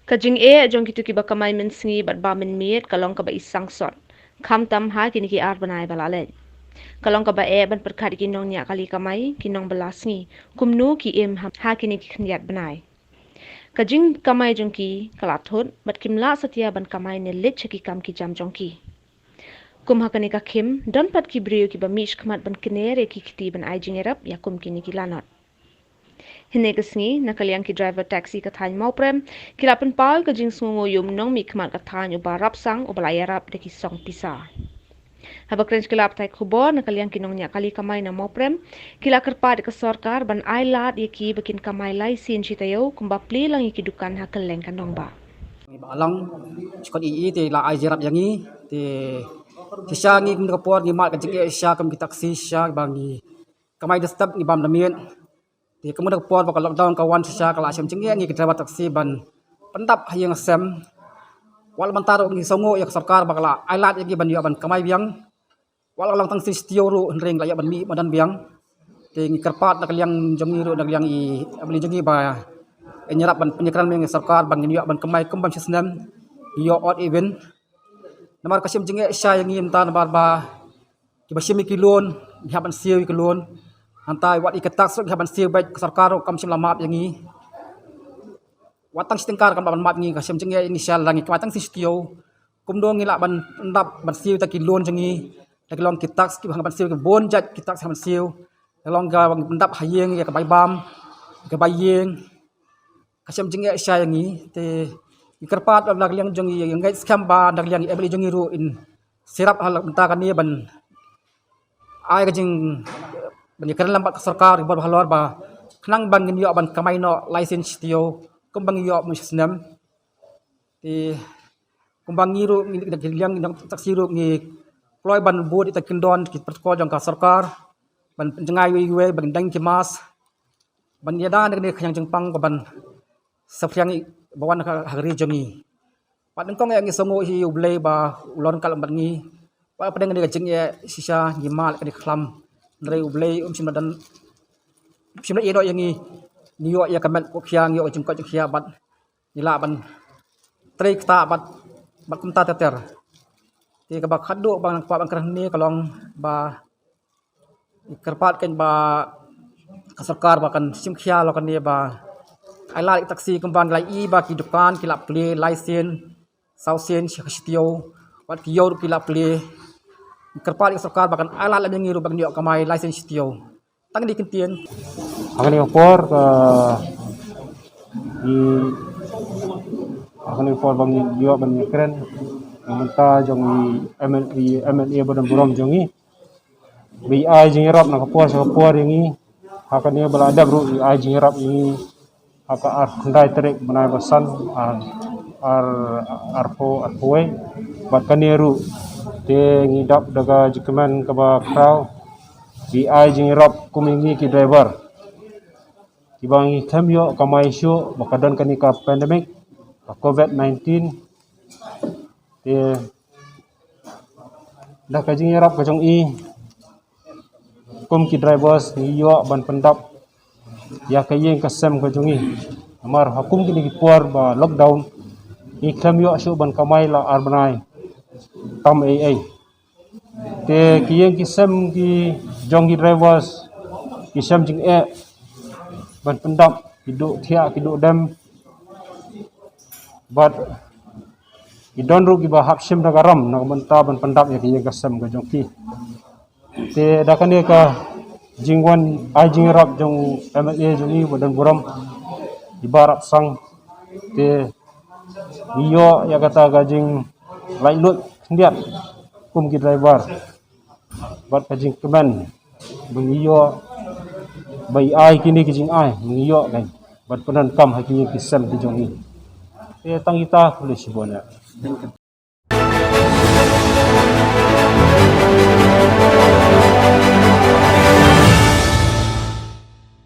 Kajing jong kitu ki bakamay min sngi bat ba min miet kalong ka ba isang sot. Kam tam ha kini ki ar banai balalen. Kalong ka ba ban perkat kinong nya kali kamay kinong balasngi. Kumnu ki ha kini ki khniyat banai. Kajing kamay jong ki kalathut bat kimla satya ban kamay ne lit chaki kam ki jam jong ki. Kum hakani ka kim don pat ki brio ki ba mish khmat ban kinere ki kiti ban ai jingerap ya kum kini ki lanot. Hine kesngi nakaliang ki driver taxi ka thany mau prem kilapan pal ka jing sungo yum nong mi khmat ka thany uba rap sang uba layarap de ki song pisa. Haba krench kilap tai khubor nakaliang kinong nya kali kamay na mau prem kila kerpa de ka sarkar ban ai lat ye ki bakin kamay lai sin chitayo kumba pli lang ki dukan ha keleng kanong ba. Alang cikot te la ai jirap yangi te sisa ngi kum kapor ngi mat kajik sisa kam ki taksi sisa bangi kamay destab ngi bam damien te kamu kapor bakal lockdown kawan sisa kala asam cengi ngi driver taksi ban pendap hayang sem wal mantaro ngi songo yak sarkar bakala ailat yagi ban yo ban kamay biang wal lang tang sistio ru ring la ya ban mi madan biang te ngi kerpat nak liang jongi ru nak liang i abli jongi ba nyerap ban penyekran meng sarkar ban ngi ban kamay kumbam sisnem yo odd event namar kasim jenge sya yang ngim tan barba kibasim kilon haban siu kilon antai wat iketak sok haban siu baik sarkar kam sim lamat yang ngi watang stingkar kam ban mat ngi kasim jenge inisial langi watang sistio kumdo ngi la ban ndap ban siu ta kilon jengi tak long kitak ki ban siu ke bon jat kitak haban siu long ga ndap hayeng ya ka bai bam ka bayeng kasim jenge sya yang ngi te ikerpat nak liang jongi yang guys kamba nak liang ebeli jongi ru in sirap hal benta kan ni ban ai ka jing ban ikan lambat sarkar bor halor ba knang ban ngin yo ban kamay no license tio kumbang yo musnem ti kumbang ngiru nak liang nak taksiru ngi ploy ban bud ita kindon ki protokol jong ka sarkar ban jengai we ban dang ki mas ban yada nak ni khang jengpang ban sapyang bawan hari jongi padang kong yang songo hi ublei ba ulon kal bangi pa padang ni gajing ya sisa ngimal ka di khlam ndrei ublei simadan simna edo yangi niyo ya kamet ko khyang yo jing ko khya bat nila ban trei kta bat kumta teter ti ka ba khaddo bang pa bang krah ni kalong ba kerpat kan ba kasarkar ba kan sim khya lo kan ni ba ai lai taksi kumban lai i ba ki dukan ki lap ple license sausen sitio wat ki yor ki lap ple kerpat sarkar bakan ai lai la ngi ru bang dio kamay license sitio tang di kentien akan impor di akan impor bang dio ban keren menta jongi MNA badan buram jongi bi ai jingirap na kapor yangi akan ni balada bro ai jingirap ini aka ar kundai terik menai basan arpoe bat kaneru te ngidap daga jikeman kaba krau bi ai jingirap kumingi ki driver tibangi kamyo kamai syo bakadan kanika pandemic COVID-19 te dak jingirap kajong i kum ki drivers yo ban pendap ya kayeng kasem ko jongi amar hukum kini kipuar ba lockdown iklam yo shu ban kamay la arbanai tam ai te kiyeng kisem ki jongi drivers kisem jing ban pendap hidup thia hidup dam but idon ru ki ba hapsim da garam na menta ban pendap ya kiyeng kasem ko jongi te dakane ka jingwan ai jingrap jong MLA jongi badan buram ibarat sang te iyo ya kata gajing lailut ndiat kum ki driver bat gajing keman bengiyo bai ai kini kijing ai bengiyo kan bat penan kam hakini kisam di jongi te tangita polisi bona